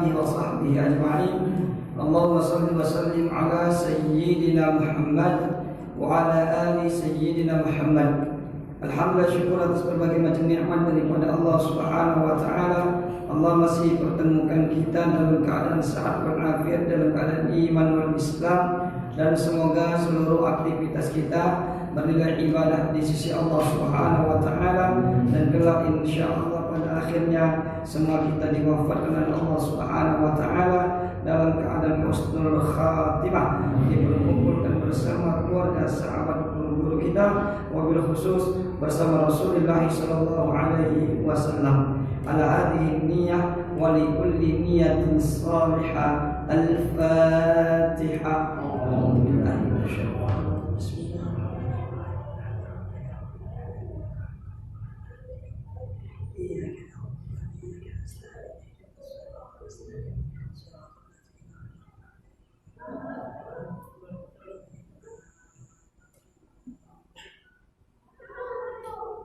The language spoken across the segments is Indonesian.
alihi wa sahbihi ajma'in. Allahumma salli wa sallim ala sayyidina Muhammad wa ala ali sayyidina Muhammad. Alhamdulillah, syukur atas berbagai macam nikmat daripada Allah Subhanahu wa taala. Allah masih pertemukan kita dalam keadaan sehat walafiat, dalam keadaan iman wal Islam, dan semoga seluruh aktivitas kita bernilai ibadah di sisi Allah Subhanahu wa taala, dan kelak insyaallah pada akhirnya semua kita diwafatkan oleh Allah Subhanahu wa taala dalam keadaan husnul khatimah, diperkumpulkan bersama keluarga, sahabat, guru kita, wabil khusus bersama Rasulullah sallallahu alaihi wasallam. Ala hadhihi niyyah wa li kulli niyatin salihah. Al-Fatihah.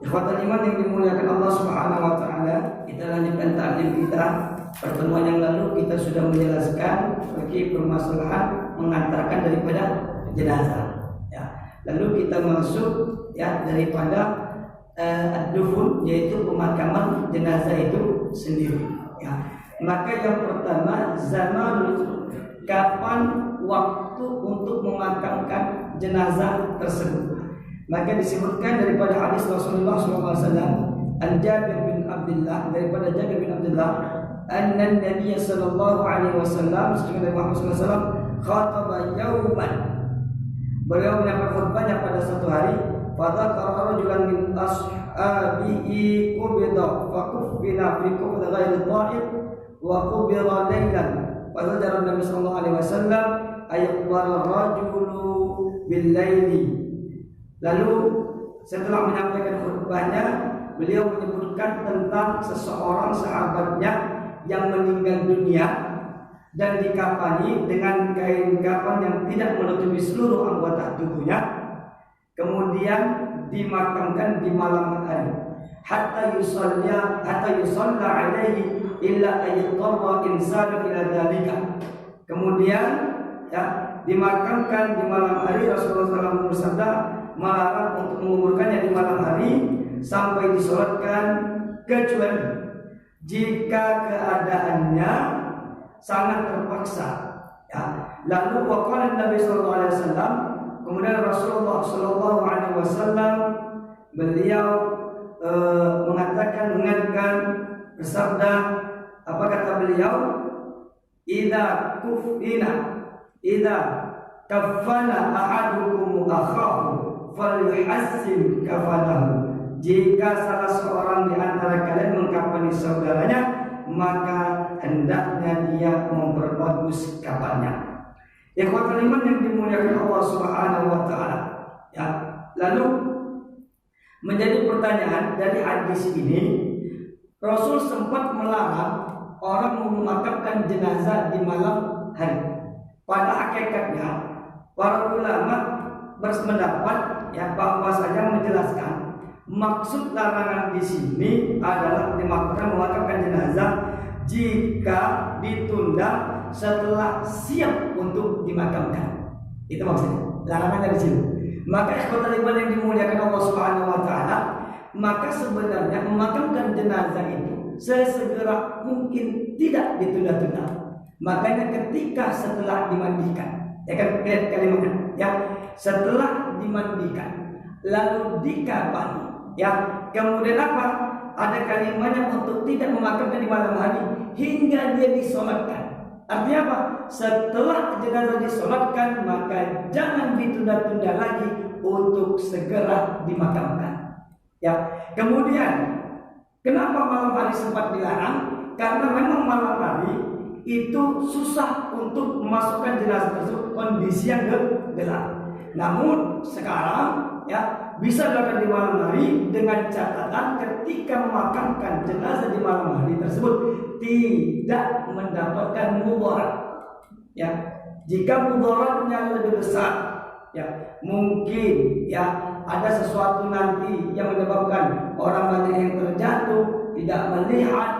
Ikhwatul iman yang dimuliakan Allah Subhanahu wa taala, kita lanjutkan ta'lim kita. Pertemuan yang lalu kita sudah menjelaskan bagi permasalahan mengantarkan daripada jenazah. Ya. Lalu kita masuk daripada ad-dufun, yaitu pemakaman jenazah itu sendiri. Ya. Maka yang pertama, zaman kapan waktu untuk memakamkan jenazah tersebut. Maka disebutkan daripada hadis Rasulullah SAW, An-Jabir bin Abdullah, daripada Jabir bin Abdullah, anna Nabiy sallallahu alaihi wasallam, sesungguhnya Muhammad sallallahu alaihi wasallam, khataba yauman, beliau menyampaikan khutbahnya pada satu hari. Fadzakara rajulan min ashabihi qubida fa kuffina fi qubd ghairi dha'if wa qubira laylan. Fadzakara Nabi sallallahu alaihi wasallam ayqbara rajulu bil laili. Lalu setelah menyampaikan khutbahnya, beliau menyebutkan tentang seseorang sahabatnya yang meninggal dunia dan dikafani dengan kain kafan yang tidak menutupi seluruh anggota tubuhnya, kemudian dimakamkan di malam hari. Hatta yusalla alaihi illa ayyadharra insanu ila dzalika. Kemudian dimakamkan di malam hari. Rasulullah SAW bersabda, melarang untuk menguburkannya di malam hari sampai disolatkan, kecuali jika keadaannya sangat terpaksa. Lalu waqala Nabi sallallahu alaihi wasallam, kemudian Rasulullah sallallahu alaihi wasallam beliau mengingatkan, bersabda, apa kata beliau? Idza kafana ahadukum akhahu falyuhassin kafanahu. Jika salah seorang di antara kalian mengkafani saudaranya, maka hendaknya dia memperbagus kafannya. Ikhwatul iman yang dimuliakan Allah Subhanahu wa taala. Lalu menjadi pertanyaan dari hadis ini, Rasul sempat melarang orang memakamkan jenazah di malam hari. Pada hakikatnya para ulama berpendapat bahwasanya menjelaskan maksud larangan di sini adalah memakamkan jenazah jika ditunda setelah siap untuk dimakamkan. Itu maksudnya larangan dari sini. Maka ikhwatul iman yang dimuliakan Allah Subhanahu wa taala, maka sebenarnya memakamkan jenazah itu sesegera mungkin, tidak ditunda-tunda. Makanya ketika setelah dimandikan, kalimatnya setelah dimandikan lalu dikafani, kemudian apa? Ada kalimatnya untuk tidak memakamkan di malam hari hingga dia disolatkan. Artinya apa? Setelah jenazah disolatkan, maka jangan ditunda-tunda lagi untuk segera dimakamkan. Kemudian kenapa malam hari sempat dilarang? Karena memang malam hari itu susah untuk memasukkan jenazah tersebut, kondisi yang gelap. Namun sekarang bisa dilakukan di malam hari dengan catatan ketika memakamkan jenazah di malam hari tersebut tidak mendapatkan mudarat. Jika mudaratnya lebih besar, mungkin ada sesuatu nanti yang menyebabkan orang banyak yang terjatuh, tidak melihat,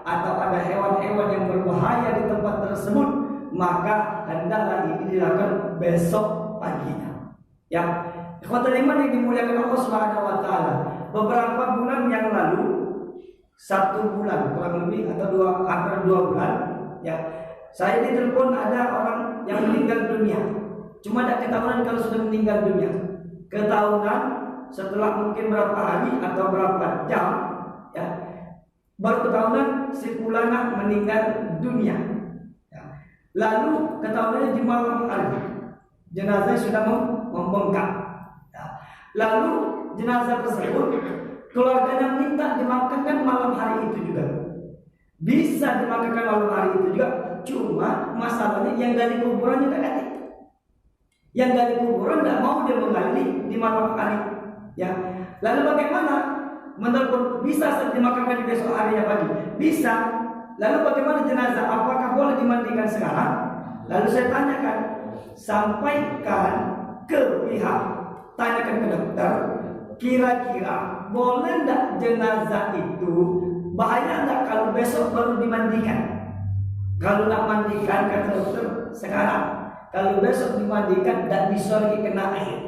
atau ada hewan-hewan yang berbahaya di tempat tersebut, maka hendaklah ini dilakukan besok paginya. Ya, ikhwatul iman yang dimuliakan Allah Subhanahu wa taala. Beberapa bulan yang lalu, 1 bulan kurang lebih atau hampir 2 bulan, ya, saya ditelepon ada orang yang meninggal dunia. Cuma tidak ketahuan kalau sudah meninggal dunia. Ketahuan setelah mungkin berapa hari atau berapa jam, ya, baru ketahuan si fulana meninggal dunia. Ya. Lalu ketahuannya di malam hari, jenazah sudah membengkak. Ya. Lalu jenazah tersebut keluarganya minta dimakamkan malam hari itu juga. Bisa dimakamkan malam hari itu juga, cuma masalahnya yang gali kuburannya tidak ada. Yang gali kuburan tidak mau dia menggali di malam hari. Ya, lalu bagaimana? Menurut bisa dimakamkan di besok harinya pagi? Bisa. Lalu bagaimana jenazah? Apakah boleh dimandikan sekarang? Lalu saya tanyakan, sampaikan ke pihak, tanyakan ke dokter, kira-kira boleh tidak jenazah itu, bahaya tidak kalau besok baru dimandikan? Kalau tidak mandikan, kata dokter, sekarang. Kalau besok dimandikan dan disorgi kena air,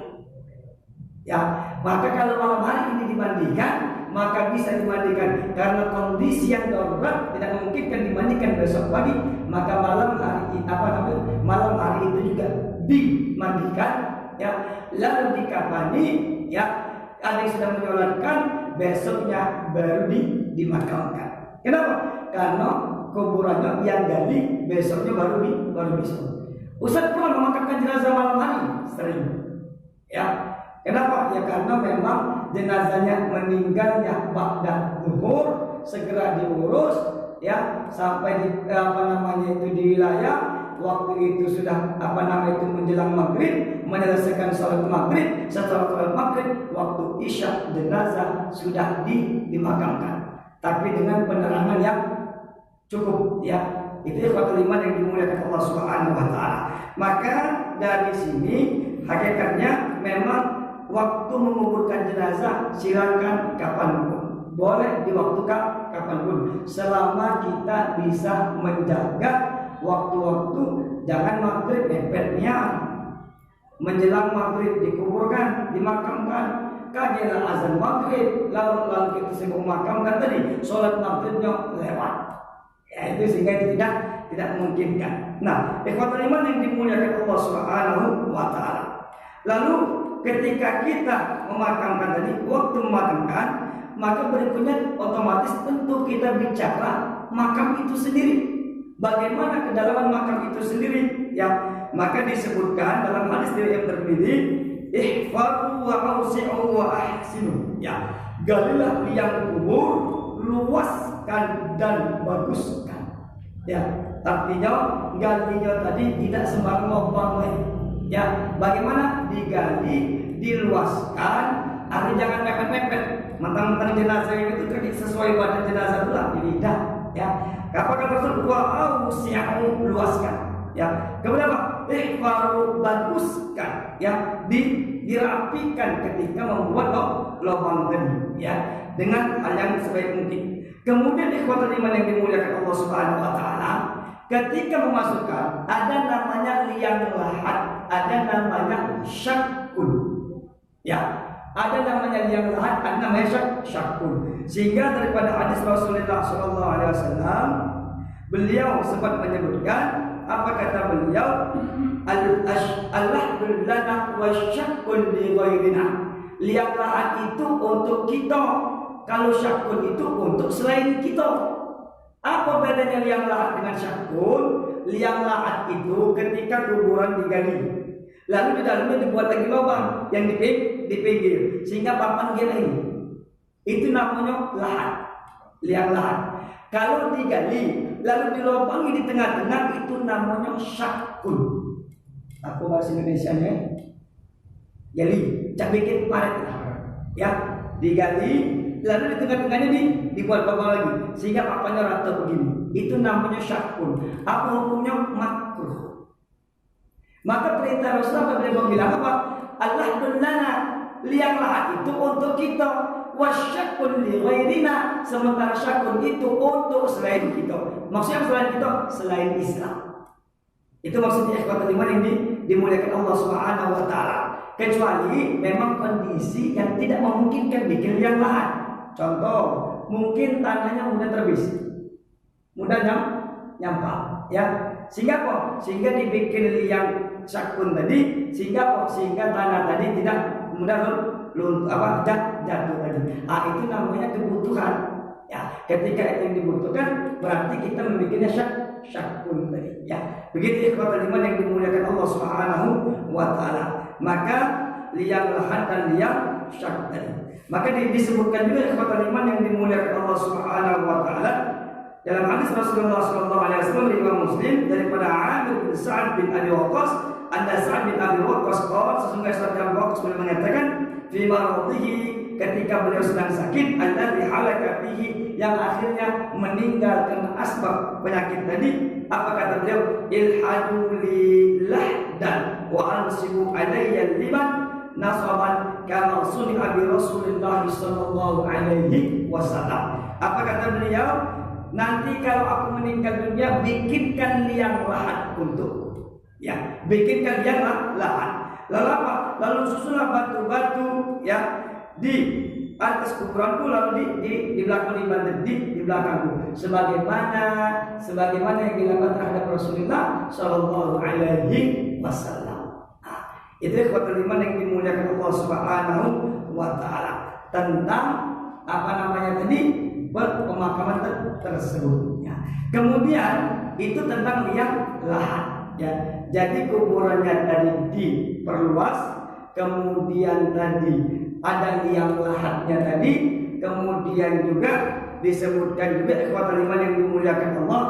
ya, maka kalau malam hari ini dimandikan, maka bisa dimandikan. Karena kondisi yang darurat tidak memungkinkan dimandikan besok pagi, maka malam hari itu juga dimandikan, ya, lalu dikafani, ya, ada yang sudah menyolatkan, besoknya baru dimakamkan. Kenapa? Karena kuburannya yang gali besoknya baru bisa. Ustaz pernah memakamkan jenazah malam hari? Sering. Ya. Kenapa? Ya karena memang jenazahnya meninggalnya ba'da zuhur, segera diurus, ya, sampai di wilayah, waktu itu sudah menjelang maghrib, menyelesaikan sholat maghrib. Setelah sholat maghrib, waktu isya jenazah sudah dimakamkan, tapi dengan penerangan yang cukup, ya. Itu ikhwatul iman yang dimuliakan Allah Subhanahu wa taala. Maka dari sini hakikatnya memang waktu menguburkan jenazah silakan kapanpun, boleh di waktu kapanpun, selama kita bisa menjaga waktu-waktu. Jangan maghrib mepetnya, menjelang maghrib dikuburkan, dimakamkan, kajian azan maghrib, lalu kita sibuk memakamkan tadi, sholat maghribnya lewat. Ya, itu sehingga itu tidak memungkinkan. Nah, ikhwatul iman yang dimuliakan Allah Subhanahu wa taala. Lalu ketika kita memakamkan tadi, waktu memakamkan, maka berikutnya otomatis tentu kita bicara makam itu sendiri. Bagaimana kedalaman makam itu sendiri? Ya, maka disebutkan dalam hadis dari yang terpilih, ihfaru wa ausi'u wa ahsinu. Ya, galilah liang kubur, luaskan dan baguskan. Ya, artinya galinya tadi tidak sembarang lubang. Ya, bagaimana digali, diluaskan, artinya jangan mepet-mepet. Mentang-mentang jenazah itu tadi sesuai badan jenazah pula, tidak. Ya, kata Rasul wa ausi'u, luaskan. Ya, kemudian apa? Ihfaru, baguskan. Ya, dirapikan ketika membuat lubang tadi. Ya, dengan hal yang sebaik mungkin. Kemudian ikhwatul iman yang dimuliakan Allah Subhanahu wa taala, ketika memasukkan ada namanya liang lahat, ada namanya syakun. Ya, ada namanya liang lahat, ada namanya syakun. Sehingga daripada hadis Rasulullah sallallahu alaihi wasallam, beliau sempat menyebutkan, apa kata beliau? Al-lahdu lana wa syakun li ghairina. Liang lahat itu untuk kita, kalau syakun itu untuk selain kita. Apa bedanya liang lahat dengan syakun? Liang lahat itu ketika kuburan digali, lalu di dalamnya dibuat lagi lubang yang di pinggir, sehingga papan gila ini. Itu namanya lahat, liang lahat. Kalau digali, lalu dilubangi di tengah-tengah, itu namanya syakun. Aku bahasa Indonesianya, gali, cak bikin paret, ya, digali. Lalu di tengah-tengahnya dibuat lubang lagi, sehingga papannya rata begini. Itu namanya syakun. Apa hukumnya? Makruh. Maka perintah Rasulullah beliau bilang apa? Allahul lana, liang lahat itu untuk kita, wasyakun li ghairina, sementara syakun itu untuk selain kita. Maksudnya selain kita, selain Islam. Itu maksudnya ikhwatul iman yang dimuliakan Allah Subhanahu wa taala. Kecuali memang kondisi yang tidak memungkinkan bikin liang lahan. Contoh, mungkin tanahnya mudah terbis, mudah nyampah, ya. Sehingga dibikin liang syakun tadi, sehingga tanah tadi tidak mudah jatuh tadi. Itu namanya kebutuhan. Ya, ketika itu yang dibutuhkan, berarti kita membikinnya syakun tadi. Ya, begitu ikhwatul iman yang dimuliakan Allah Subhanahu wa taala. Maka liang lahan dan liang syak tadi. Maka disebutkan juga ikhwatul iman yang dimuliakan Allah Subhanahu wa taala dalam hadis Rasulullah sallallahu alaihi wasallam riwayat Muslim daripada Amir bin Sa'ad bin Abi Waqqas, anda Sa'ad bin Abi Waqqas sesungguhnya Sa'ad bin Abi Waqqas beliau mengatakan fi maradhihi, ketika beliau sedang sakit, alladzi halaka fihi, yang akhirnya meninggal karena asbab penyakit tadi. Apa kata beliau? Ilhadu li lahdan wa ansibu alayya liman nasaban kama suni'a bi Rasulillah sallallahu alaihi wasallam. Apa kata beliau? Nanti kalau aku meninggal dunia, bikinkan liang lahan untukku. Ya, bikinkan liang lahan. Lalu apa? Lalu susunlah batu-batu ya di atas kuburanku, lalu di belakang di belakangku, sebagaimana yang dilakukan terhadap Rasulullah Shallallahu Alaihi Wasallam. Itu ikhwatul iman yang dimuliakan Allah Subhanahu wa taala tentang apa namanya tadi, pemakaman tersebut. Ya. Kemudian itu tentang liang lahan. Ya. Jadi kuburannya tadi diperluas, kemudian tadi ada liang lahannya tadi, kemudian juga disebutkan juga ikhwatul iman yang dimuliakan Allah.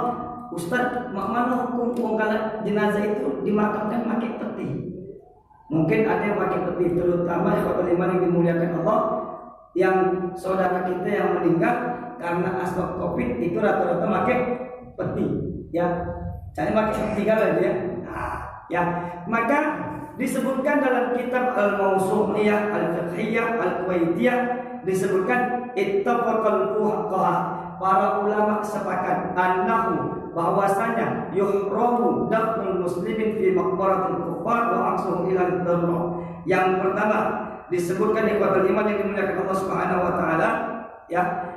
Ustaz, mana hukum kalau jenazah itu dimakamkan pakai peti? Mungkin ada yang pakai peti, terutama ikhwatul iman yang dimuliakan Allah, yang saudara kita yang meninggal karena asbab Covid itu rata-rata pakai peti, ya. Jadi pakai peti kalau dia, ya. Maka disebutkan dalam kitab Al-Mawsu'iyah Al-Fiqhiyah Al-Kuwaitiyah, disebutkan ittafaqal fuqaha, para ulama sepakat annahu, bahwasanya yuhramu dafnul muslimin fi maqbaratil kuffar wa aqsuhum ila ad-darra. Yang pertama disebutkan ikhwatul iman yang dimuliakan Allah Subhanahu wa taala, ya,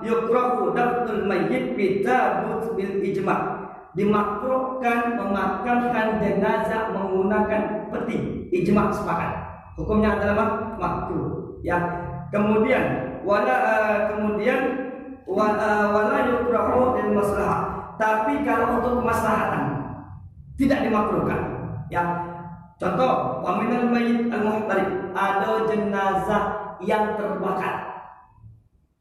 yukrahu dafnul mayyit bi tabut bil ijma'. Dimakruhkan memakamkan jenazah menggunakan peti, ijma' sepakat. Hukumnya adalah makruh, ya. Kemudian wala yukrahu lil maslahah. Tapi kalau untuk kemaslahatan tidak dimakruhkan, ya. Contoh, wa minal mayyit al-muhtarik, ada jenazah yang terbakar,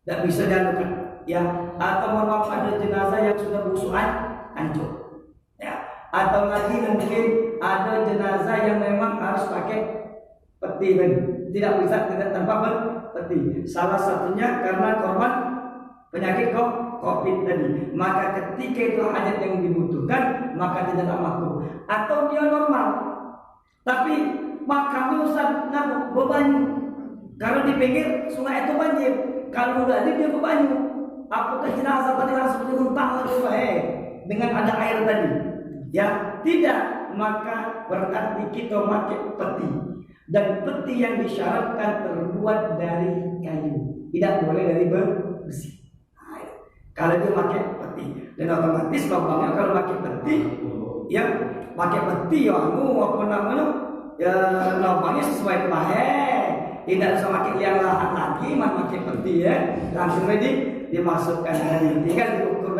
tidak bisa dianukan, ya. Atau ada jenazah yang sudah busukan, hancur, ya. Atau lagi mungkin ada jenazah yang memang harus pakai peti, tidak bisa tanpa peti. Salah satunya karena korban penyakit Covid tadi. Maka ketika itu hajat yang dibutuhkan, maka tidak makruh. Atau dia normal, tapi makamnya Ustaz bebanyu. Kalau di pinggir sungai itu banjir, kalau udah dia bebanyu. Apakah jenazah tadi langsung dinumpang lagi? Dengan ada air tadi, ya tidak, maka berarti kita pakai peti, dan peti yang disyaratkan terbuat dari kayu, tidak boleh dari besi. Kalau dia pakai peti, dan otomatis lubangnya kalau pakai peti, ya pakai peti, ya apa namanya, ya lubangnya sesuai pakai, tidak usah pakai liang lahan lagi, pakai peti, ya langsung dimasukkan tadi, tinggal diukur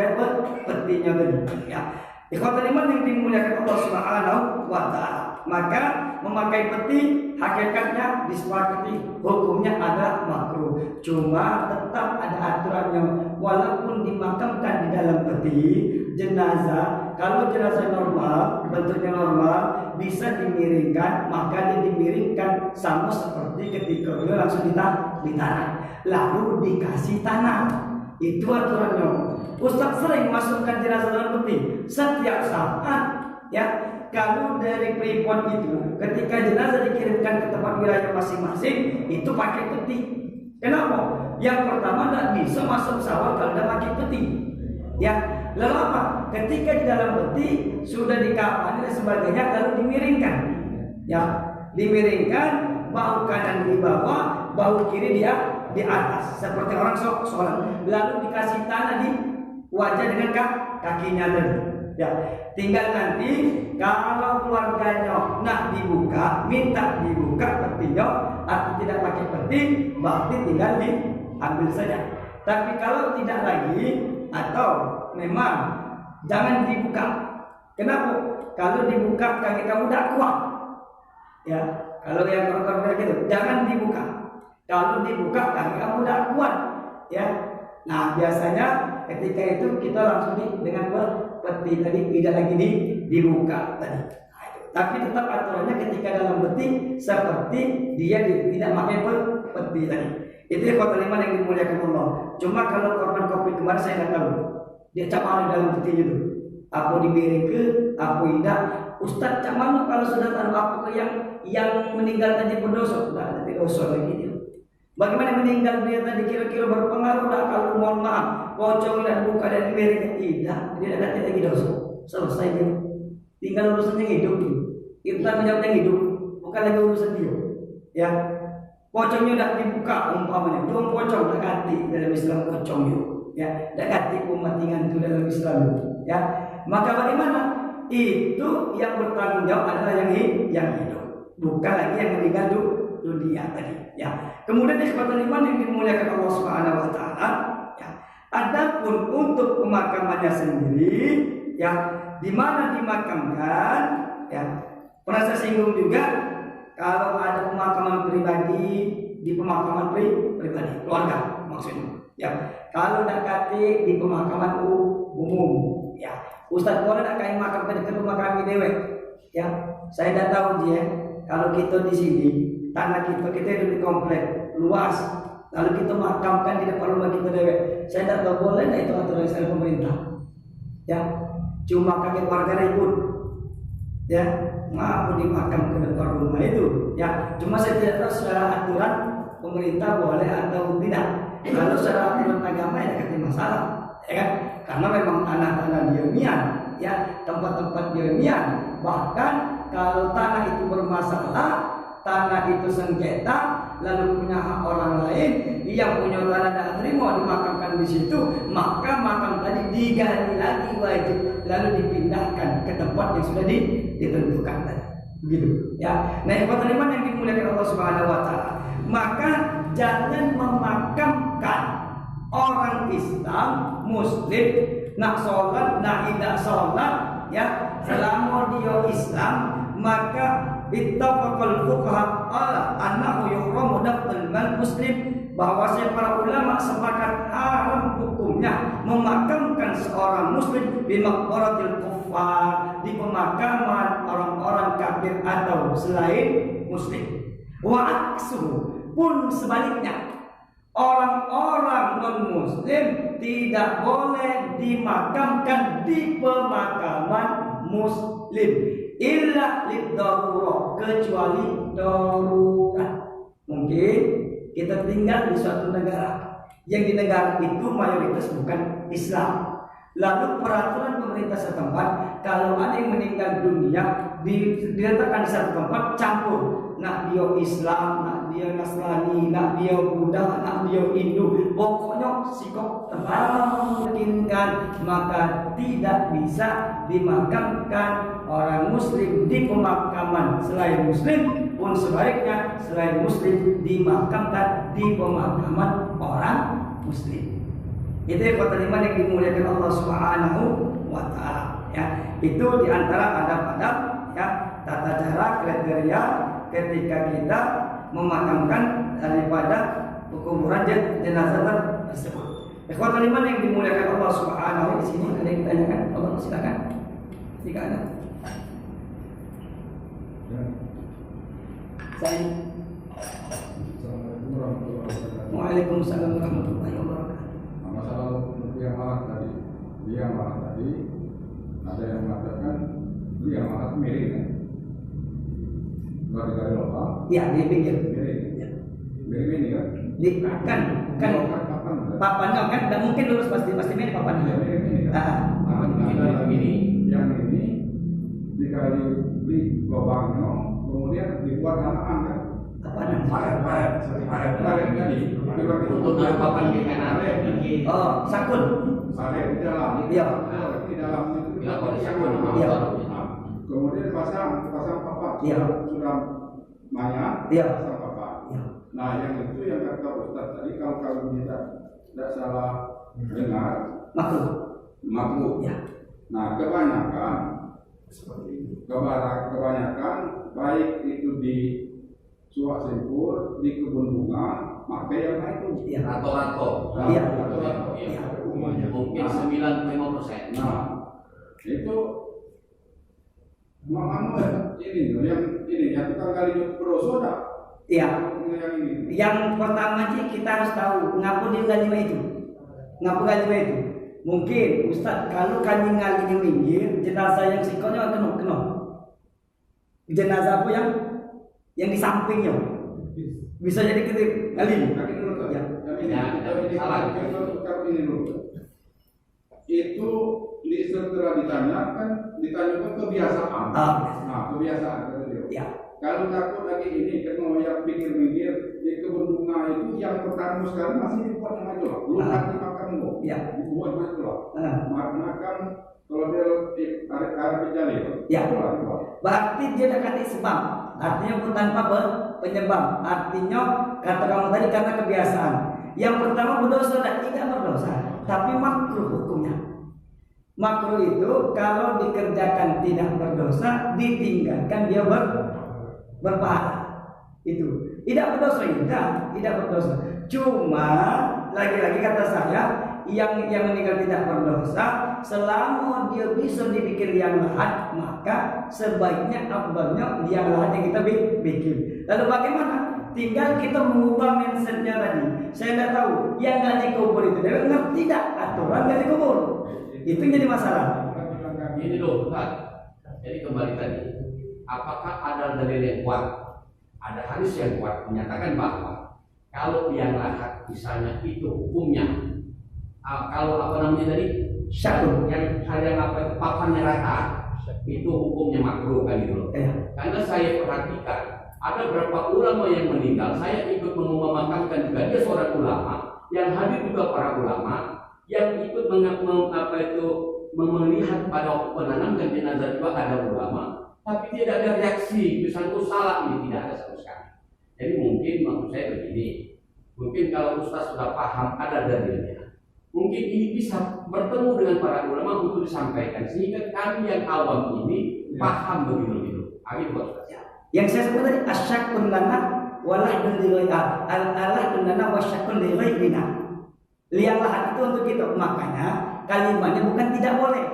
petinya tadi, ya. Ikhwatul iman yang dimuliakan Allah Subhanahu wa taala, maka memakai peti hakikatnya disepakati hukumnya ada makruh, cuma tetap ada aturannya. Walaupun dimakamkan di dalam peti jenazah, kalau jenazah normal, bentuknya normal, bisa dimiringkan, maka dia dimiringkan sama seperti ketika dia langsung ditanam, lalu dikasih tanah. Itu aturannya. Ustaz sering masukkan jenazah dalam peti setiap saat, ya. Kalau dari Freeport itu, ketika jenazah dikirimkan ke tempat wilayah masing-masing, itu pakai peti. Kenapa? Yang pertama tidak bisa masuk pesawat kalau tidak pakai peti, ya. Lalu apa? Ketika di dalam peti sudah dikafani dan sebagainya, lalu dimiringkan. Ya, dimiringkan, bahu kanan di bawah, bahu kiri dia di atas, seperti orang sholat. Lalu dikasih tanah di wajah dengan kakinya tadi. Ya, tinggal nanti kalau keluarganya nak dibuka, minta dibuka petinya, atau tidak pakai peti, berarti tinggal diambil saja. Tapi kalau tidak lagi, atau memang jangan dibuka. Kenapa? Kalau dibuka kaki kamu tidak kuat. Ya, kalau yang kotor-kotor gitu, jangan dibuka. Kalau dibuka kaki kamu tidak kuat. Ya, nah biasanya ketika itu kita langsung dengan peti tadi, tidak lagi dibuka tadi. Nah, itu. Tapi tetap aturannya ketika dalam peti seperti dia tidak pakai peti tadi. Itu yang kota 5 yang dimuliakan Allah. Cuma kalau korban kopi kemarin saya tidak tahu dia campur dalam peti itu. Apa dimiring ke, apa tidak. Ustaz cak mana kalau sudah tahu apa yang meninggal tadi berdosa? Tidak ada dosa lagi dia. Bagaimana meninggal dia tadi kira-kira berpengaruh tak kalau mohon maaf pocong dan buka dan dimiring? Tidak, dia tidak ada lagi dosa. Selesai dia. Tinggal urusan yang hidup dia. Kita menjawab yang hidup, bukan lagi urusan dia. Ya. Pocongnya tidak dibuka umpamanya, dong pocong tak ganti dalam Islam pocong itu, ya, tak ganti umatingan itu dalam Islam, ya. Maka bagaimana? Itu yang bertanggung jawab adalah yang hidup, bukan lagi yang meninggal dunia tadi, ya. Kemudian kesempatan iman yang dimuliakan Allah Subhanahu Wa Taala, ya. Adapun untuk pemakamannya sendiri, ya, di mana dimakamkan, ya. Pernah saya singgung juga. Kalau ada pemakaman pribadi, di pemakaman pribadi keluarga maksudnya. Ya, kalau nak kate di pemakaman umum, ya. Ustaz boleh nak kain makam ke rumah kami dewek. Ya, saya dah tahu dia. Kalau kita di sini, tanah kita hidup di komplek luas, lalu kita makamkan di depan rumah kita dewek. Saya dah tahu boleh nak itu aturan dari pemerintah. Ya, cuma kaget warga ribut. Ya, maaf dimakam ke depan rumah itu. Ya, cuma saya tidak tahu secara aturan pemerintah boleh atau tidak. Kalau secara aturan agama ya tidak masalah, ya kan? Karena memang tanah-tanah diamian, ya, tempat-tempat diamian. Bahkan kalau tanah itu bermasalah, tanah itu sengketa, lalu punya hak orang lain, yang punya tanah tidak terima dimakamkan di situ, maka makam tadi digali lagi wajib, lalu dipindahkan ke tempat yang sudah ditentukan tadi. Begitu, ya. Nah, yang iman yang dimuliakan Allah Subhanahu Wa Taala, maka jangan memakamkan orang Islam, Muslim, nak sholat, nak tidak sholat, ya, selama dia Islam, maka ittafaqal fuqaha ala annahu yuhramu dafnul muslim, bahwa para ulama sepakat haram hukumnya memakamkan seorang muslim di maqbaratil kuffar, di pemakaman orang-orang kafir atau selain muslim. Wa aksu pun sebaliknya, orang-orang non-muslim tidak boleh dimakamkan di pemakaman muslim illa lid-darurah, kecuali darurat. Mungkin kita tinggal di suatu negara yang di negara itu mayoritas bukan Islam. Lalu peraturan pemerintah setempat, kalau ada yang meninggal dunia diletakkan di satu tempat campur. Nak dia Islam, nak dia Nasrani, nak dia Buddha, nak dia Hindu, pokoknya sikap termungkinkan, maka tidak bisa dimakamkan orang Muslim di pemakaman selain Muslim, pun sebaliknya selain Muslim dimakamkan di pemakaman orang Muslim. Itu yang kata lima yang dimuliakan Allah Subhanahu Wa Taala. Ya, itu diantara adab-adab, ya, tata cara kriteria ketika kita memakamkan daripada kuburan jenazah tersebut. Ikhwatul iman yang dimuliakan Allah Subhanahu wa taala, di sini ada yang ditanyakan? Allah silakan. Jika ada. Saya. Waalaikumsalam warahmatullahi wabarakatuh. Masalah yang malah tadi, ada yang mengatakan yang malah miring kan? Dari lokal. Ya, di pinggir. Miring ini kan? Kan papannya kan tidak mungkin lurus, pasti miring papannya. Miring ini kan? Nah, yang ini dikali di lubangnya, kemudian dibuat tanaman kan? Paret tadi. Untuk papan di kanan. Oh, sakun. Paret di dalam. Iya. Di dalam itu. Ya, kalau sakun. Iya. Kemudian pasang papan. Iya. Sudah banyak. Iya. Pasang papan. Iya. Nah, yang itu yang kata Ustaz tadi, kalau kita tidak salah dengar, makhluk. Ya. Nah, kebanyakan baik itu di suak simpur, di kebun bunga, maka yang itu. Iya. Rato-rato. Iya. Mungkin 95%. Nah, itu yang tukang gali perosoda. Iya. Yang ini. Yang pertama sih kita harus tahu ngapa dia gali itu. Ngapa gali itu? Mungkin Ustaz kalau kami gali di minggir, jenazah yang sikonya kena. Jenazah apa yang di sampingnya? Bisa jadi kita gali. Kaki dulu tuh. Ya. Ini salah. Ini dulu. Itu setelah ditanyakan kebiasaan. Nah, kebiasaan itu. Ya. Kalau takut lagi ini kena yang pikir-pikir di kebun bunga itu yang pertama sekali masih dibuat sama itu lah. Belum nanti makan lo. Ya. Dibuat sama itu lah. Makan kalau dia ada kejali. Ya. Itulah. Berarti dia dah kata sebab. Artinya bukan tanpa penyebab. Artinya kata kamu tadi karena kebiasaan. Yang pertama berdosa dan tidak berdosa, tapi makruh hukumnya. Makruh itu kalau dikerjakan tidak berdosa, ditinggalkan dia berpahala. Itu tidak berdosa, tidak berdosa. Cuma lagi-lagi kata saya, yang meninggal tidak berdosa, selama dia bisa dibikin liang lahat, maka sebaiknya abadnya liang lahat yang kita bikin. Lalu bagaimana? Tinggal kita mengubah mindsetnya tadi. Saya tidak tahu yang nggak dikubur itu dia ngerti tidak aturan nggak dikubur. Itu jadi masalah. Ini loh, Pak. Jadi kembali tadi, apakah ada dalil yang kuat? Ada hadis yang kuat menyatakan bahwa kalau liang lahat misalnya itu hukumnya, kalau apa namanya tadi, Syakun. yang papannya rata, itu hukumnya makruh kan gitu loh. Karena saya perhatikan ada beberapa ulama yang meninggal, saya ikut memakamkan juga, dia seorang ulama yang hadir juga para ulama yang ikut melihat pada waktu menanamkan jenazah juga ada ulama, tapi tidak ada reaksi, misalnya salah ini tidak ada sama sekali. Jadi mungkin maksud saya begini, mungkin kalau Ustaz sudah paham ada dalilnya, mungkin ini bisa bertemu dengan para ulama untuk disampaikan sehingga kami yang awam ini paham begitu. Amin Ustaz. Yang saya sebut tadi asyakun lana walahdun lighairina, al-alahdun lana wasyakun lighairina. Liang lahat itu untuk kita. Makanya kalimatnya bukan tidak boleh.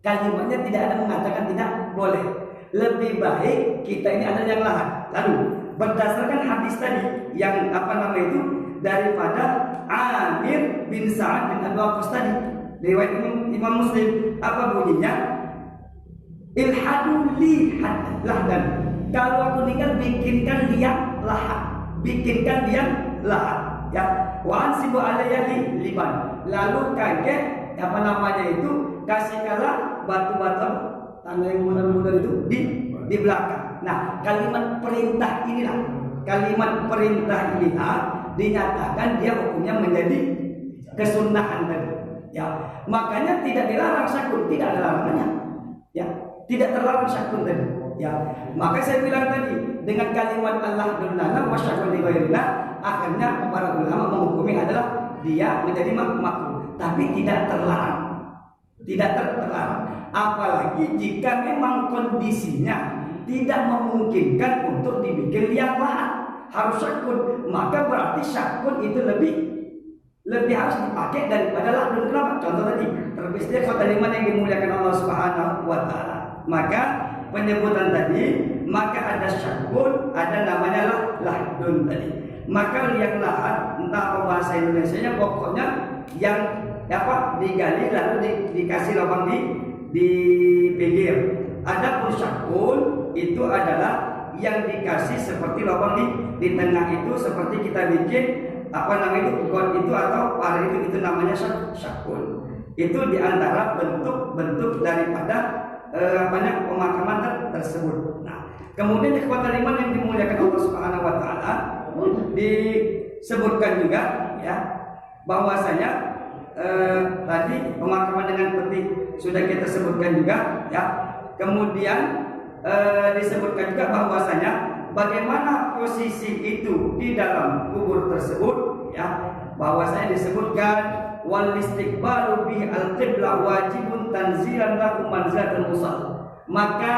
Kalimatnya tidak ada mengatakan tidak boleh. Lebih baik kita ini ada liang lahat. Lalu berdasarkan hadis tadi yang itu daripada Amir bin Sa'ad bin Abu Waqqas tadi, riwayat Imam Muslim, apa bunyinya? Ilhadu li lahdan. Kalau aku meninggal bikinkan liang lahat, ya. Wa ansibu alayya liban. Lalu kaget itu kasihkanlah batu-batu tanah yang muda-muda itu di belakang. Nah, kalimat perintah inilah dinyatakan dia hukumnya menjadi kesunahan tadi. Ya, makanya tidak dilarang syakun, tidak ada larangannya. Ya, tidak terlarang syakun tadi. Ya, maka saya bilang tadi dengan kalimat Allah dunana wasyakun lighairina, akhirnya para ulama menghukumi adalah dia menjadi makruh, tapi tidak terlarang. Apalagi jika memang kondisinya tidak memungkinkan untuk dibikin liang lahat, harus syakun, maka berarti syakun itu lebih harus dipakai daripada lahdun. Kenapa? Contoh tadi, terbisnya kota liman yang dimuliakan Allah Subhanahu wa taala. Maka penyebutan tadi, maka ada syakun, ada namanya lahdun tadi. Maka liang lahat, entah apa bahasa Indonesianya, pokoknya yang digali lalu dikasih lubang di pinggir. Adapun syakun itu adalah yang dikasih seperti lubang di tengah itu, seperti kita bikin got itu atau parit itu namanya syakun. Itu diantara bentuk-bentuk daripada pemakaman tersebut. Nah, kemudian ikhwatul iman yang dimuliakan Allah Subhanahu wa taala, disebutkan juga ya bahwasanya tadi pemakaman dengan peti sudah kita sebutkan juga ya. Kemudian disebutkan juga bahwasanya bagaimana posisi itu di dalam kubur tersebut ya, bahwasanya disebutkan wal istiqbalu bi al-qiblah wajibun tanzilan lahu manzilatul musall. Maka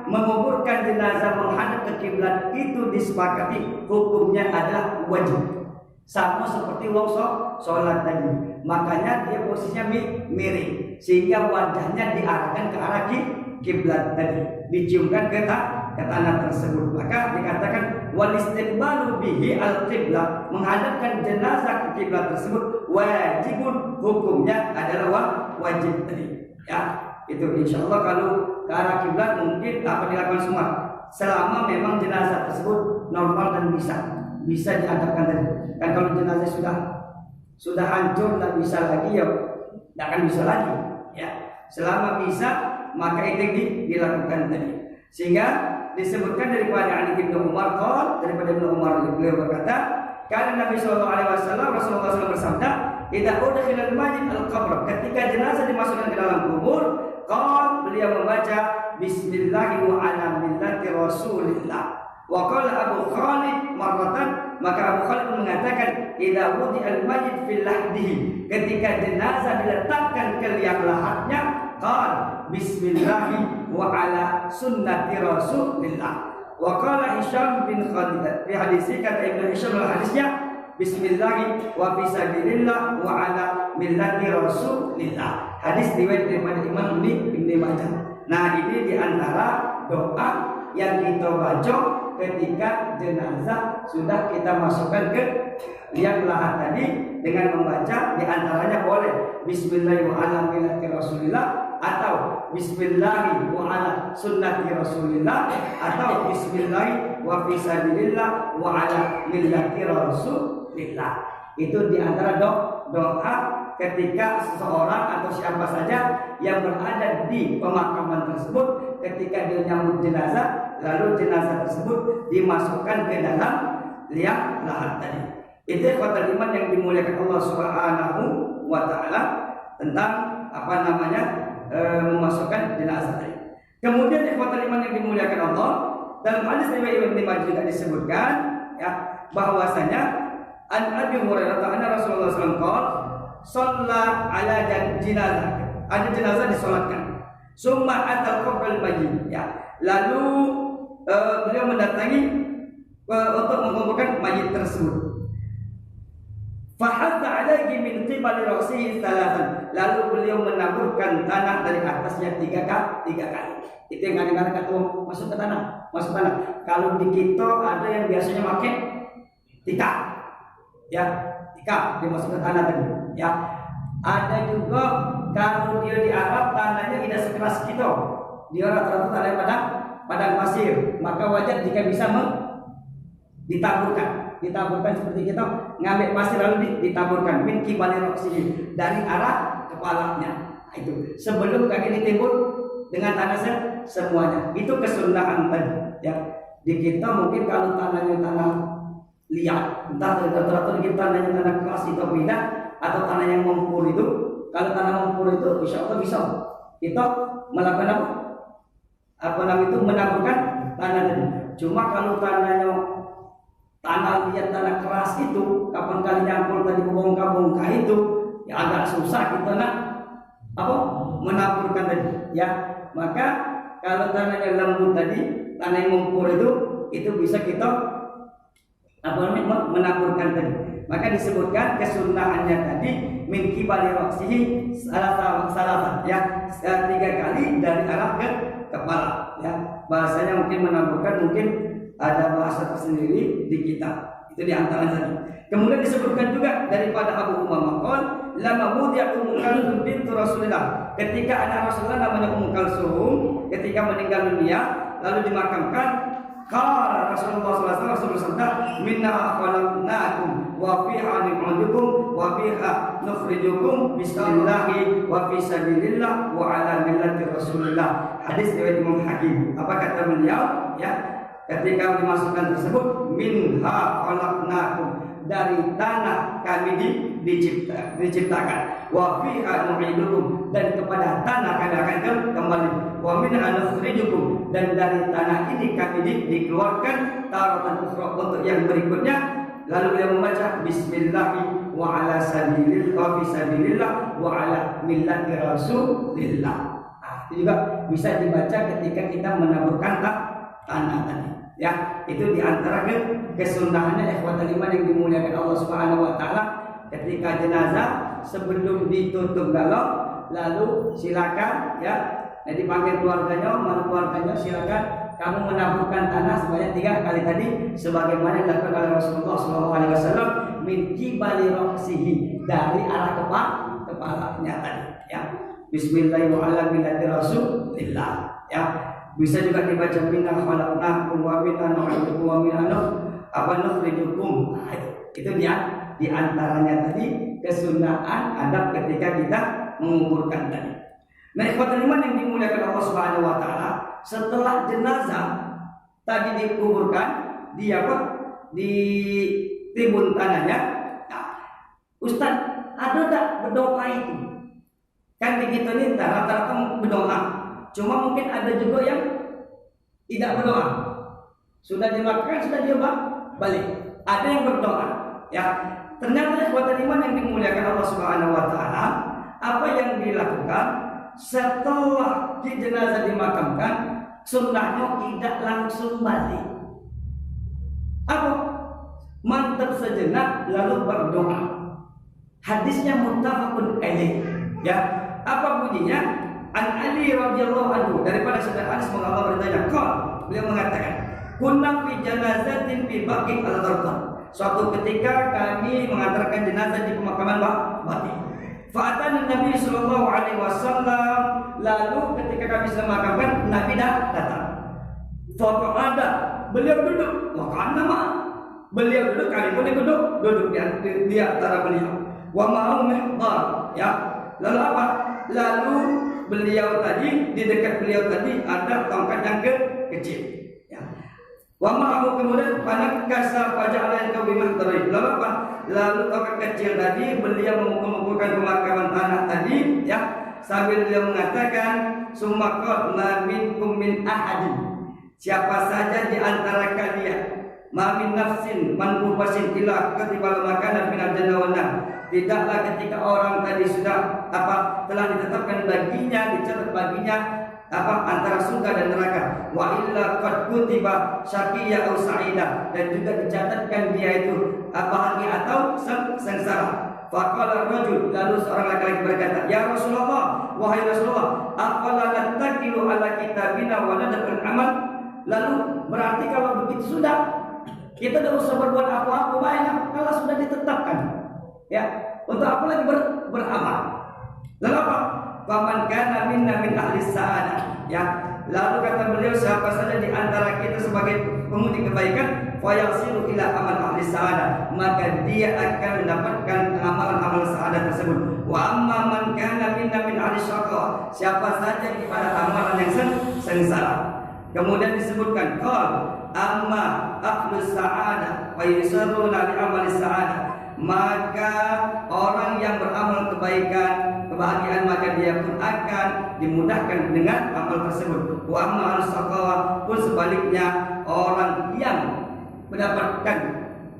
menguburkan jenazah menghadap ke kiblat itu disepakati hukumnya adalah wajib. Sama seperti wong sholat tadi. Makanya dia posisinya miring sehingga wajahnya diarahkan ke arah kiblat tadi, diciumkan ke tanah tersebut. Maka dikatakan wal istiqbalu bihi al-qiblah, menghadapkan jenazah ke kiblat tersebut wajibun, hukumnya adalah wajib tadi. Ya, itu insyaallah kalau ke arah kiblat mungkin dapat dilakukan semua selama memang jenazah tersebut normal dan bisa dihadapkan tadi. Kan kalau jenazah sudah hancur tak bisa lagi ya tidak akan bisa lagi ya. Selama bisa maka itu dilakukan tadi. Sehingga disebutkan daripada Ali bin Umar daripada Ibnu Umar beliau berkata, karena Nabi Rasulullah SAW bersabda, "Idza udkhila al-mayyit al-qabr," ketika jenazah dimasukkan ke dalam kubur, beliau membaca bismillah wa ala millati Rasulillah. Wa qala Abu Khalid marratan, maka Abu Khalid mengatakan, "Idza wudi al-mayyit fil lahdihi," ketika jenazah diletakkan ke liang lahatnya, bismillah wa ala sunnati Rasulillah. Wa qala Hisham bin Khalid fi hadisi, kata Ibnu Hisham dalam hadisnya, bismillah wa fi sabilillah wa ala millati Rasulillah. Hadis riwayat daripada Imam Ibnu Majah. Nah, ini diantara doa yang kita baca ketika jenazah sudah kita masukkan ke liang lahat tadi, dengan membaca diantaranya boleh bismillah wa ala millati Rasulillah, atau bismillah wa ala sunnati Rasulillah, atau bismillah wa fi sabilillah wa ala millati Rasulillah. Itu diantara doa ketika seseorang atau siapa saja yang berada di pemakaman tersebut, ketika dia menyambut jenazah, lalu jenazah tersebut dimasukkan ke dalam liang lahat tadi. Itu ikhwatul iman yang dimuliakan Allah Subhanahu wa taala tentang memasukkan jenazah tadi. Kemudian ikhwatul iman yang dimuliakan Allah, dalam hadis riwayat Ibnu Majah juga disebutkan ya bahwasanya an Abi Hurairah anna Rasulullah sallallahu alaihi wasallam shalla ala jenazah, ada jenazah disolatkan, summa atal qabr mayyit ya, lalu beliau mendatangi untuk menguburkan mayit tersebut. Fahatta alaihi min qibali ra'sihi thalathan, lalu beliau menaburkan tanah dari atasnya tiga kali. Itu yang kadang-kadang kata masuk ke tanah. Kalau di kita ada yang biasanya pakai tikar, ya tikar dimasuk ke tanah tadi. Ya, ada juga kalau dia di Arab tanahnya tidak sekeras kita, dia rata-rata tanah padang pasir, maka wajar jika bisa ditaburkan seperti kita ngambil pasir lalu ditaburkan min qibali ra'sihi, dari arah kepalanya. Itu sebelum kaki ditimbun dengan tanah semuanya. Itu kesunahan tadi ya. Di kita mungkin kalau tanahnya tanah liat, entah rata-rata kita tanahnya tanah keras itu beda, atau tanah yang mempur itu. Kalau tanah mempur itu insya Allah bisa kita melakukan menaburkan tanah tadi. Cuma kalau tanah liat, tanah keras itu, kapan kali nyampur tadi bongkar itu, ya agak susah kita menaburkan tadi. Ya, maka kalau tanahnya lembut tadi, tanah yang mempur itu bisa kita menaburkan tadi. Maka disebutkan kesunahannya tadi min qibali ra'sihi salasa ya, 3 kali dari arah ke kepala ya. Bahasanya mungkin menaburkan, mungkin ada bahasa tersendiri di kita. Itu di antaranya tadi. Kemudian disebutkan juga daripada Abu Umamah qol lama wudi'a Ummu Kalsum bintu Rasulillah, ketika anak Rasulullah namanya Ummu Kalsum ketika meninggal dunia lalu dimakamkan, qala Rasulullah sallallahu alaihi wasallam, minna khalaqnakum wa fiha nu'idukum wa biha nukhrijukum bismillahi wa fi sabilillah wa ala millati Rasulillah. Hadis riwayat Imam Hakim. Apa kata beliau? Ya, ketika dimasukkan tersebut, minha khalaqnakum, dari tanah kami diciptakan, wa fiha nu'idukum, dan kepada tanah kami akan kembali, wa minha nukhrijukum, dan dari tanah ini kami dikeluarkan taratan ukhra, untuk yang berikutnya. Lalu beliau membaca bismillahi wa ala sabilillah wa fi sabilillah wa ala millati Rasulillah. Itu juga bisa dibaca ketika kita menaburkan tanah tadi. Ya, itu diantara kesunahannya ikhwatul iman yang dimuliakan Allah Subhanahu wa taala. Ketika jenazah sebelum ditutup galon, lalu silakan ya, dipanggil keluarganya, mana keluarganya, silakan kamu menaburkan tanah sebanyak 3 kali tadi, sebagaimana dilakukan oleh Rasulullah SAW, min qibali ra'sihi, dari arah kepalanya tadi. Ya, Bismillahirrahmanirrahim. Ya, bisa juga dibaca minna khalaqnakum wa minna nu'idukum wa minna nukhrijukum. Itu dia di antaranya tadi kesunahan adab ketika kita menguburkan tadi. Nah, ikhwatul iman yang dimuliakan Allah Subhanahu wa taala, setelah jenazah tadi dikuburkan di timbun tanahnya, nah, Ustaz, ada tak berdoa itu? Kan begitu nih, rata-rata berdoa. Cuma mungkin ada juga yang tidak berdoa. Sudah dimakan, sudah dia balik. Ada yang berdoa. Ya, ternyata ikhwatul iman yang dimuliakan Allah Subhanahu wa taala, apa yang dilakukan setelah jenazah dimakamkan, sunnahnya tidak langsung balik. Apa? Mantap sejenak lalu berdoa. Hadisnya muttafaqun alaih. Ya, apa bunyinya? An Ali radhiyallahu anhu, daripada saudara Anas semoga Allah bertanya, beliau mengatakan, kunna fi janazatin fi baqi al-ardh. Suatu ketika kami mengantarkan jenazah di pemakaman Baqi. Fa'atan Nabi sallallahu alaihi wasallam, lalu ketika kami sedang memakamkan, Nabi datang. Fa'ada, beliau duduk. Wa nama beliau duduk, kami pun duduk di antara beliau. Wa ma'u mihdar, ya. Lalu apa? Lalu beliau tadi, di dekat beliau tadi ada tongkat yang kecil, ya. Wa ma'u, kemudian panak kasar pajak lain kau bimahdari. Lalu apa? Lalu tongkat kecil tadi beliau mengumpulkan pemakaman tanah tadi, ya, sambil beliau mengatakan, sumakot ma minkum min ahadin, siapa saja di antara kalian, ma min nafsin man mubasin ila ketiba makanan min al-jannah, tidaklah ketika orang tadi sudah telah ditetapkan baginya, dicatat baginya antara surga dan neraka, wa illa qad kutiba syaqiyya aw sa'ida, dan juga dicatatkan dia itu bahagia atau sengsara. Faqala rajul, lalu seorang laki-laki berkata, ya Rasulullah, wahai Rasulullah, afala nattakilu ala kitabina wa nadkhul amal? Lalu berarti kalau begitu sudah kita tidak usah berbuat apa-apa, banyak kalau sudah ditetapkan, ya, untuk apa lagi beramal? Lalu apa? Faman kana minna min ahli sa'adah, ya. Lalu kata beliau, siapa saja di antara kita sebagai penghuni kebaikan, fa yasiru ila amal ahli sa'adah, maka dia akan mendapatkan amalan-amalan sa'adah tersebut. Wa amma man kana minna min ahli syaqqa, siapa saja pada amalan yang sengsara. Kemudian disebutkan qal amma ahlus sa'adah wa yusarruna li amali sa'adah, maka orang yang beramal kebaikan, kebahagiaan, maka dia pun akan dimudahkan dengan amal tersebut. Wa amma al-saqawa, pun sebaliknya orang yang mendapatkan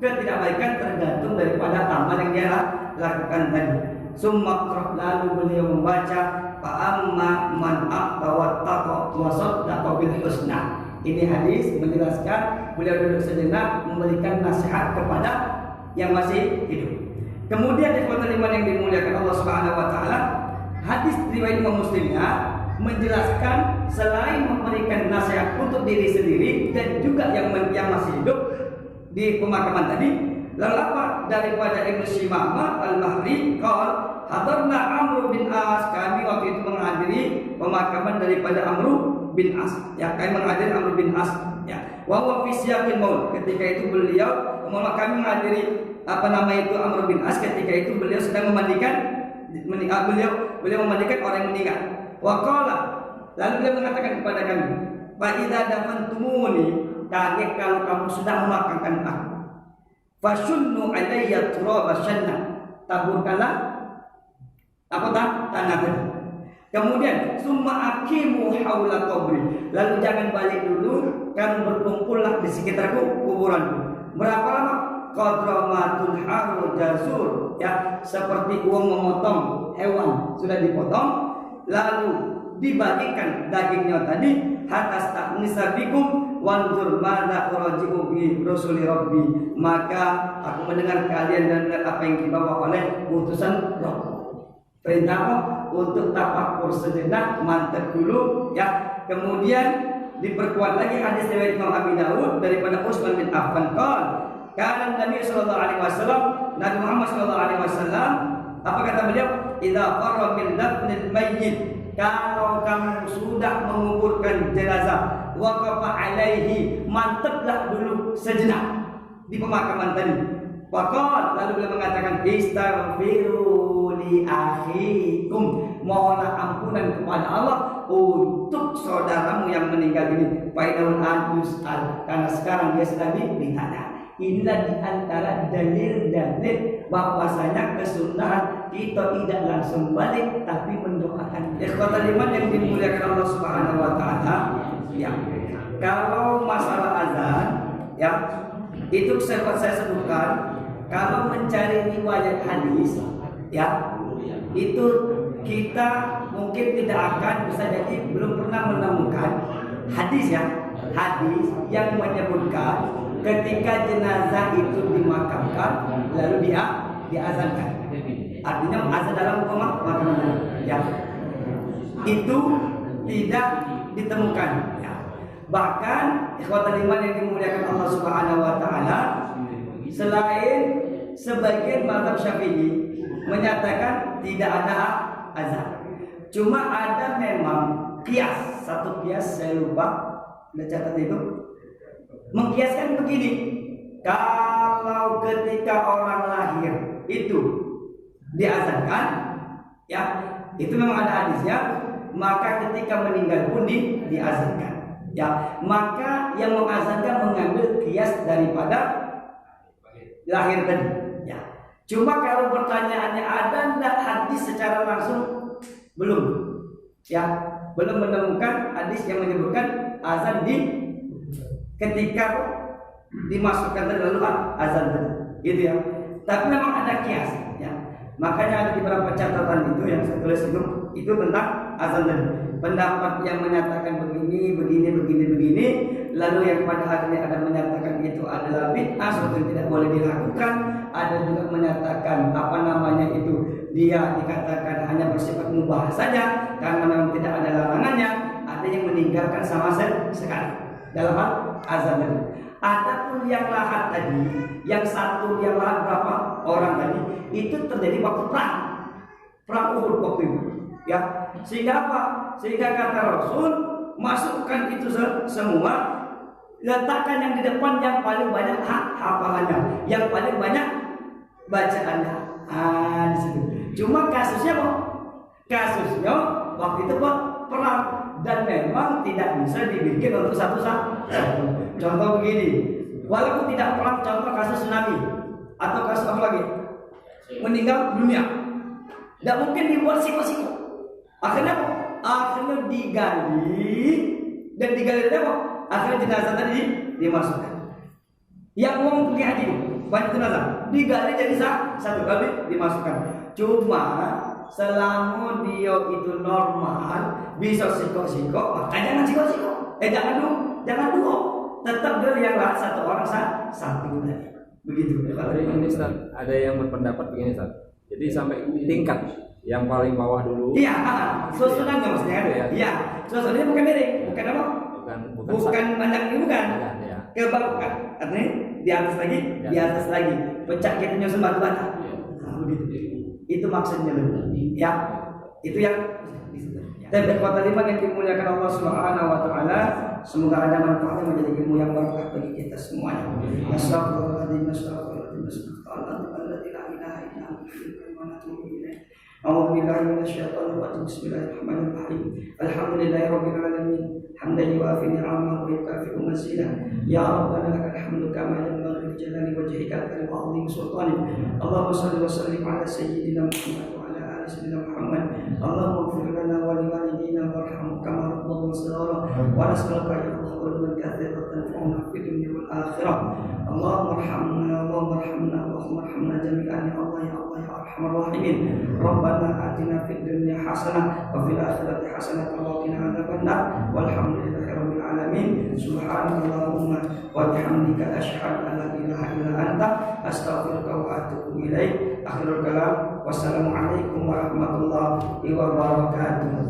ketidakbaikan tergantung daripada amal yang dia lakukan tadi. Summa lalu beliau membaca fa amma man aqwa taqa wa saddaqa bil husna. Ini hadis menjelaskan, beliau duduk sejenak memberikan nasihat kepada yang masih hidup. Kemudian ikhwatul iman yang dimuliakan Allah Subhanahu wa taala, hadis riwayat Imam Muslimnya menjelaskan selain memberikan nasihat untuk diri sendiri dan juga yang masih hidup di pemakaman tadi, lalu apa? Daripada Ibnu Shimamah Al-Mahri qol hadarna Amr bin As, kami waktu itu menghadiri pemakaman daripada Amr bin As, ya, kami menghadiri Amr bin As, ya. Wa huwa fi siyaqil maut, ketika itu beliau kami menghadiri Amr bin As ketika itu beliau sedang memandikan beliau memandikan orang yang meninggal. Waqala, lalu beliau mengatakan kepada kami, fa idza dafantumuni, kaget kalau kamu sudah memakamkan aku. Fasunnu alayya turaba syanna, taburkanlah tanah tadi. Kemudian summa aqimu haula qabri, lalu jangan balik dulu, kamu berkumpullah di sekitar kuburanku. Berapa lama? Qadramatul haru jazur, ya, seperti uang memotong hewan sudah dipotong lalu dibagikan dagingnya tadi, hatta ta'nisa bikum wanzur madza uraji'u bi rasuli rabbi, maka aku mendengar kalian dan apa yang dibawa oleh utusan Rabb. Perintah untuk tafakur sejenak, mantap dulu, ya. Kemudian diperkuat lagi hadis riwayat Imam Abi Dawud daripada Utsman bin Affan qol, kana Nabi sallallahu alaihi wasallam, Nabi Muhammad sallallahu alaihi wasallam, apa kata beliau? Idza farra min dafnil mayyit, kalau kamu sudah menguburkan jenazah, waqafa alaihi, mantaplah dulu sejenak di pemakaman tadi. Faqal, lalu beliau mengatakan, istaghfiru li akhikum, mohonlah ampunan kepada Allah untuk saudaramu yang meninggal ini. Faidahul adusal, karena sekarang dia sedang ditanya. Inilah di antara dalil-dalil bahwasanya kesunahan kita tidak langsung balik tapi mendoakan. Ikhwatal iman yang dimuliakan Allah Subhanahu wa taala, ya. Kalau masalah azan, ya, itu saya sebutkan, kalau mencari riwayat hadis, ya, itu kita mungkin tidak akan bisa jadi belum pernah menemukan hadis, ya, hadis yang menyebutkan ketika jenazah itu dimakamkan lalu dia diazankan. Artinya azan dalam pemakaman, ya, itu tidak ditemukan, ya. Bahkan ikhwatul iman yang dimuliakan Allah Subhanahu wa taala, selain sebagian mazhab Syafi'i menyatakan tidak ada azan, cuma ada memang kias, satu kias saya lupa, udah catat itu, mengkiaskan begini, kalau ketika orang lahir itu diazankan, ya, itu memang ada hadisnya, maka ketika meninggal pun diazankan, ya, maka yang mengazankan mengambil kias daripada lahir tadi, ya. Cuma kalau pertanyaannya ada enggak hadis secara langsung, belum, ya, belum menemukan hadis yang menyebutkan azan ketika dimasukkan tadi lalu azan tadi, gitu, ya. Tapi memang ada kias, ya. Makanya ada di beberapa catatan itu yang saya tulis itu tentang azan tadi. Pendapat yang menyatakan begini, lalu yang pada akhirnya ada menyatakan itu adalah bid'ah, sesuatu tidak boleh dilakukan. Ada juga menyatakan itu dia dikatakan hanya bersifat mubah saja karena memang tidak ada larangannya. Ada yang meninggalkan sama sekali dalam hal azan tadi. Adapun yang lahat tadi, yang satu yang lahat berapa orang tadi, itu terjadi waktu perang Uhud waktu itu, ya. Sehingga apa? Sehingga kata Rasul, masukkan itu semua, letakkan yang di depan yang paling banyak hafalannya, yang paling banyak bacaannya. Di situ. Cuma kasusnya waktu itu perang, dan memang tidak bisa dibikin untuk satu. Contoh begini, walaupun tidak perang, contoh kasus tsunami atau kasus apa lagi, meninggal dunia, tidak mungkin dibuat siko-siko. Akhirnya apa? Akhirnya digali apa? Akhirnya jenazah tadi dimasukkan. Yang uang pergi haji banyak jenazah digali jadi satu kali dimasukkan. Cuma selama dia itu normal bisa siko-siko, maka jangan siko-siko. Jangan dua. Tetap dia yang lahat satu orang satu tadi. Begitu. Kalau ini Ustaz, ada yang berpendapat begini Ustaz. Jadi sampai tingkat yang paling bawah dulu. Iya, susunannya maksudnya kan? Iya, susunannya bukan miring, bukan apa? Bukan panjang ini bukan. Ya. Ke bawah kan? Artinya di atas lagi, ya. Di atas lagi. Pecah kita nyusun batu-bata. Begitu. Itu maksudnya loh. Ya, itu yang. Dan kekuatan iman yang dimuliakan Allah Subhanahu wa taala, semoga ada manfaatnya menjadi ilmu yang berkah bagi kita semuanya. Astagfirullahaladzim. nastaghfiruka wa natubu ilaik. A'udzu billahi minasyaitonir rajim. Bismillahirrahmanirrahim. Alhamdulillahirabbil alamin. Hamdan yu'afi ni'amahu wa yukafi'u mazidah. Ya Rabbana lakal hamdu kama yanbaghi li jalali wajhika wa 'azimi sultanik. Allahumma shalli wa sallim ala sayyidina Muhammad wa ala ali sayyidina Muhammad. Allahumma ighfir lana wa li walidina warhamhum kama rabbayana shaghira. Wa nas'aluka ya Allah quluban katsiratan tanfa'una fid dunya wal akhirah. Allahumma arhamna jami'an ya Allah ya Allah ya arhamar rahimin. Rabbana atina fid dunya hasanah wa fil akhirati hasanah wa qina adzabannar. Walhamdulillahirabbil alamin. Subhanallahumma wa bihamdika asyhadu an la ilaha illa anta astaghfiruka wa atubu ilaik. Akhirul kalam. Wassalamualaikum warahmatullahi wabarakatuh.